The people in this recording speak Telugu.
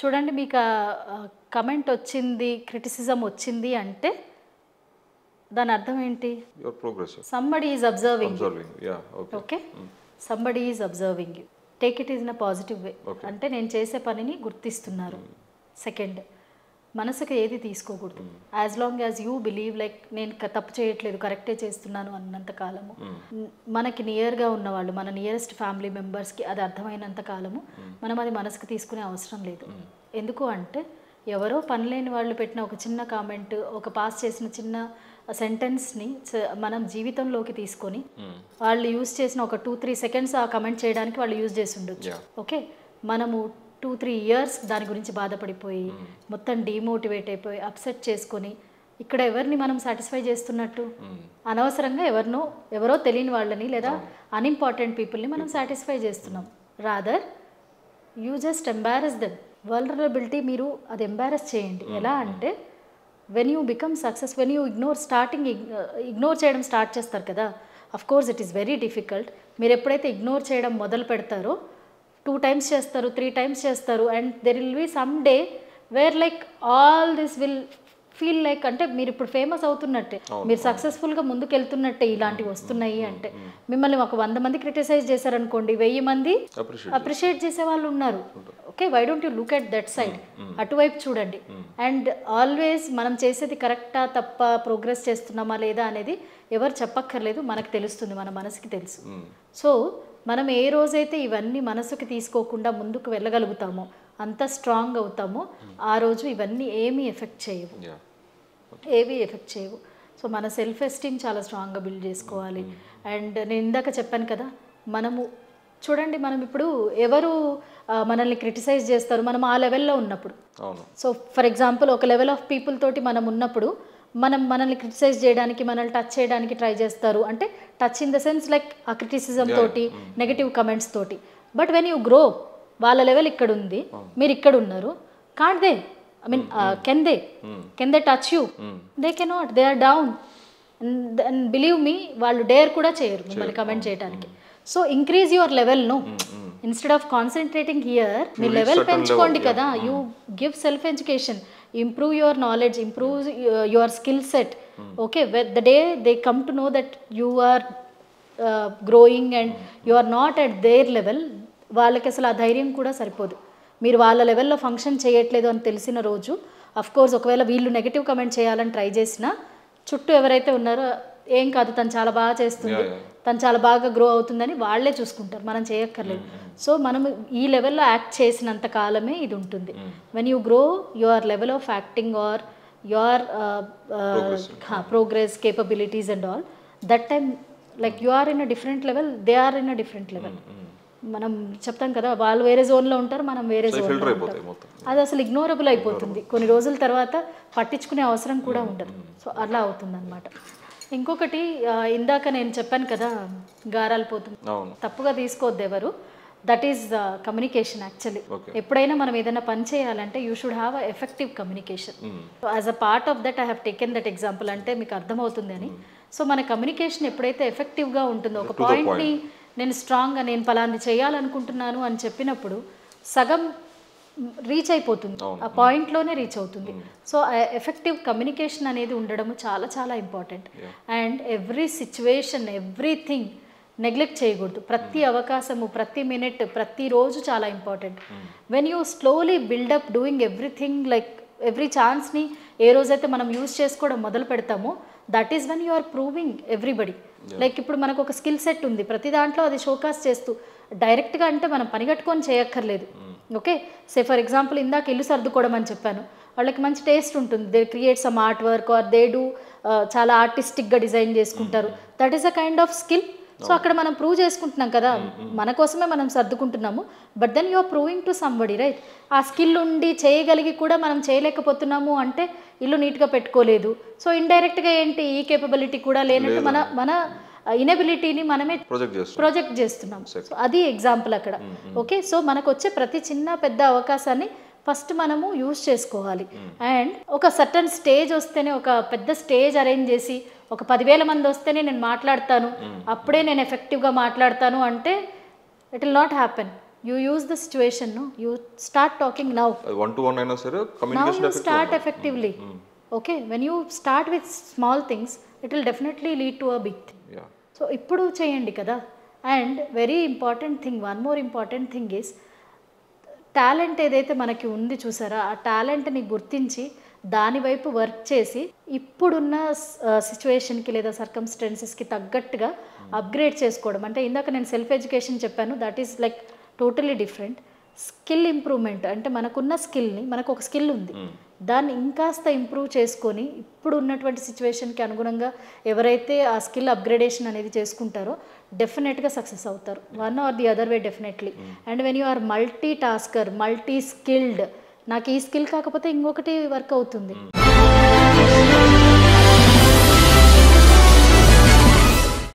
చూడండి మీకు కమెంట్ వచ్చింది, క్రిటిసిజం వచ్చింది అంటే దాని అర్థం ఏంటి? Your progress. Somebody is observing. Yeah okay, somebody is observing you. Take it is in a positive way. అంటే నేను చేసే పనిని గుర్తిస్తున్నారు. సెకండ్, మనసుకు ఏది తీసుకోకూడదు. As long as you believe like నేను తప్పు చేయట్లేదు, కరెక్టే చేస్తున్నాను అన్నంత కాలము, మనకి నియర్గా ఉన్నవాళ్ళు, మన నియరెస్ట్ ఫ్యామిలీ మెంబర్స్కి అది అర్థమైనంత కాలము మనం అది మనసుకు తీసుకునే అవసరం లేదు. ఎందుకు అంటే ఎవరో పనిలేని వాళ్ళు పెట్టిన ఒక చిన్న కామెంట్, ఒక పాస్ చేసిన చిన్న సెంటెన్స్ని మనం జీవితంలోకి తీసుకొని వాళ్ళు యూజ్ చేసిన ఒక 2-3 సెకండ్స్ ఆ కమెంట్ చేయడానికి వాళ్ళు యూజ్ చేసి ఉండొచ్చు. ఓకే, మనము 2-3 ఇయర్స్ దాని గురించి బాధపడిపోయి మొత్తం డీమోటివేట్ అయిపోయి అప్సెట్ చేసుకొని ఇక్కడ ఎవరిని మనం సాటిస్ఫై చేస్తున్నట్టు? అనవసరంగా ఎవరో తెలియని వాళ్ళని లేదా అన్ఇంపార్టెంట్ పీపుల్ని మనం సాటిస్ఫై చేస్తున్నాం. Rather you just embarrass them. Vulnerability మీరు అది ఎంబారస్ చేయండి. ఎలా అంటే when you become success, when you ignore చేయడం స్టార్ట్ చేస్తారు కదా, of course it is very difficult. మీరు ఎప్పుడైతే ఇగ్నోర్ చేయడం మొదలు పెడతారో 2 times చేస్తారు, 3 times చేస్తారు, and there will be some day where like all this will feel like, అంటే మీరు ఇప్పుడు ఫేమస్ అవుతున్నట్టే, మీరు సక్సెస్ఫుల్గా ముందుకు వెళ్తున్నట్టే ఇలాంటివి వస్తున్నాయి అంటే. మిమ్మల్ని ఒక 100 మంది క్రిటిసైజ్ చేశారనుకోండి, 1000 మంది అప్రిషియేట్ చేసే వాళ్ళు ఉన్నారు. Okay, why don't you look at that side? అటువైపు చూడండి. అండ్ ఆల్వేస్ మనం చేసేది కరెక్టా తప్ప, ప్రోగ్రెస్ చేస్తున్నామా లేదా అనేది ఎవరు చెప్పక్కర్లేదు, మనకు తెలుస్తుంది, మన మనసుకి తెలుసు. సో మనం ఏ రోజైతే ఇవన్నీ మనసుకి తీసుకోకుండా ముందుకు వెళ్ళగలుగుతామో, అంత స్ట్రాంగ్ అవుతామో, ఆ రోజు ఇవన్నీ ఏమీ ఎఫెక్ట్ చేయవు. సో మన సెల్ఫ్ ఎస్టీమ్ చాలా స్ట్రాంగ్గా బిల్డ్ చేసుకోవాలి. అండ్ నేను ఇందాక చెప్పాను కదా, మనము చూడండి, మనం ఇప్పుడు ఎవరు మనల్ని క్రిటిసైజ్ చేస్తారు, మనం ఆ లెవెల్లో ఉన్నప్పుడు. సో ఫర్ ఎగ్జాంపుల్ ఒక లెవెల్ ఆఫ్ పీపుల్ తోటి మనం ఉన్నప్పుడు మనల్ని క్రిటిసైజ్ చేయడానికి, మనల్ని టచ్ చేయడానికి ట్రై చేస్తారు. అంటే touch in the sense like ఆ క్రిటిసిజం తోటి, నెగటివ్ కమెంట్స్ తోటి. బట్ వెన్ యూ గ్రో, వాళ్ళ లెవెల్ ఇక్కడ ఉంది, మీరు ఇక్కడ ఉన్నారు. Can't they, I mean can they touch you? They cannot, they are down. And believe me, వాళ్ళు డేర్ కూడా చేయరు మిమ్మల్ని కమెంట్ చేయడానికి. So increase your level. No, instead of concentrating here, మీ లెవెల్ పెంచుకోండి కదా. You give self education, improve your knowledge, improve your skill set. Okay, the day they come to know that you are growing and you are not at their level, వాళ్ళకి అసలు ఆ ధైర్యం కూడా సరిపోదు. మీరు వాళ్ళ లెవెల్లో ఫంక్షన్ చేయట్లేదు అని తెలిసిన రోజు, అఫ్ కోర్స్ ఒకవేళ వీళ్ళు నెగిటివ్ కమెంట్ చేయాలని ట్రై చేసినా, చుట్టూ ఎవరైతే ఉన్నారో ఏం కాదు, తను చాలా బాగా చేస్తుంది, తను చాలా బాగా గ్రో అవుతుందని వాళ్ళే చూసుకుంటారు, మనం చేయక్కర్లేదు. సో మనం ఈ లెవెల్లో యాక్ట్ చేసినంత కాలమే ఇది ఉంటుంది. When you grow your level of acting or your progress, capabilities and all, that time like you are in a different level, they are in a different level. మనం చెప్తాం కదా, వాళ్ళు వేరే జోన్లో ఉంటారు, మనం వేరే జోన్లో ఉంటాం. అది అసలు ఇగ్నోరబుల్ అయిపోతుంది. కొన్ని రోజుల తర్వాత పట్టించుకునే అవసరం కూడా ఉండదు. సో అలా అవుతుంది అనమాట. ఇంకొకటి, ఇందాక నేను చెప్పాను కదా, గారాలు పోతుంది, తప్పుగా తీసుకోవద్దు ఎవరు. That is communication. యాక్చువల్లీ ఎప్పుడైనా మనం ఏదైనా పని చేయాలంటే you should have a effective communication. So as a part of that I have taken that example, అంటే మీకు అర్థమవుతుంది అని. సో మన కమ్యూనికేషన్ ఎప్పుడైతే ఎఫెక్టివ్గా ఉంటుందో, ఒక పాయింట్ని నేను స్ట్రాంగ్గా నేను పలాంది చేయాలనుకుంటున్నాను అని చెప్పినప్పుడు సగం రీచ్ అయిపోతుంది, ఆ పాయింట్లోనే రీచ్ అవుతుంది. సో ఎఫెక్టివ్ కమ్యూనికేషన్ అనేది ఉండడము చాలా చాలా important. And every situation, everything neglect చేయకూడదు. ప్రతి అవకాశము, ప్రతి మినిట్, ప్రతిరోజు చాలా important. When you slowly build up doing everything, like every ఛాన్స్ని ఏ రోజైతే మనం యూజ్ చేసుకోవడం మొదలు పెడతామో, that is when you are proving everybody. Like ఇప్పుడు మనకు ఒక స్కిల్ సెట్ ఉంది, ప్రతి దాంట్లో అది షోకాస్ చేస్తూ, డైరెక్ట్గా అంటే మనం పని కట్టుకొని చేయక్కర్లేదు. ఓకే, సే ఫర్ ఎగ్జాంపుల్ ఇందాక ఇల్లు సర్దుకోవడం అని చెప్పాను, వాళ్ళకి మంచి టేస్ట్ ఉంటుంది, they create some art work or they do చాలా ఆర్టిస్టిక్గా డిజైన్ చేసుకుంటారు. That is a kind of skill. So అక్కడ మనం ప్రూవ్ చేసుకుంటున్నాం కదా, మన కోసమే మనం సర్దుకుంటున్నాము. But then you are proving to somebody, right? ఆ స్కిల్ ఉండి చేయగలిగి కూడా మనం చేయలేకపోతున్నాము అంటే ఇల్లు నీట్గా పెట్టుకోలేదు. సో ఇండైరెక్ట్గా ఏంటి, ఈ కేపబిలిటీ కూడా లేనట్టు మన ఇనబిలిటీని మనమే ప్రొజెక్ట్ చేస్తున్నాం. సో అది ఎగ్జాంపుల్ అక్కడ. ఓకే, సో మనకు వచ్చే ప్రతి చిన్న పెద్ద అవకాశాన్ని ఫస్ట్ మనము యూజ్ చేసుకోవాలి. అండ్ ఒక సర్టన్ స్టేజ్ వస్తేనే, ఒక పెద్ద స్టేజ్ అరేంజ్ చేసి ఒక 10,000 మంది వస్తేనే నేను మాట్లాడతాను, అప్పుడే నేను ఎఫెక్టివ్గా మాట్లాడతాను అంటే it will not happen. You use the situation, you start talking now. 1-to-1 అయినా సరే Now communication you start effectively. Okay, when you start with small things, it will definitely lead to a big thing. Yeah so ఇప్పుడు చేయండి కదా. And very important thing, one more important thing is talent ఏదైతే మనకి ఉంది చూసారా, ఆ టాలెంట్ని గుర్తించి దాని వైపు వర్క్ చేసి ఇప్పుడున్న సిచ్యువేషన్కి లేదా సర్కమ్స్టెన్సెస్కి తగ్గట్టుగా అప్గ్రేడ్ చేసుకోవడం. అంటే ఇందాక నేను సెల్ఫ్ ఎడ్యుకేషన్ చెప్పాను, that is like totally different. Skill improvement అంటే మనకున్న స్కిల్ని, మనకు ఒక స్కిల్ ఉంది, దాన్ని ఇంకాస్త ఇంప్రూవ్ చేసుకొని ఇప్పుడు ఉన్నటువంటి సిచ్యువేషన్కి అనుగుణంగా ఎవరైతే ఆ స్కిల్ అప్గ్రేడేషన్ అనేది చేసుకుంటారో డెఫినెట్గా సక్సెస్ అవుతారు, one or the other way definitely. And when you are multitasker, multi skilled, నాకు ఈ స్కిల్ కాకపోతే ఇంకొకటి వర్క్ అవుతుంది.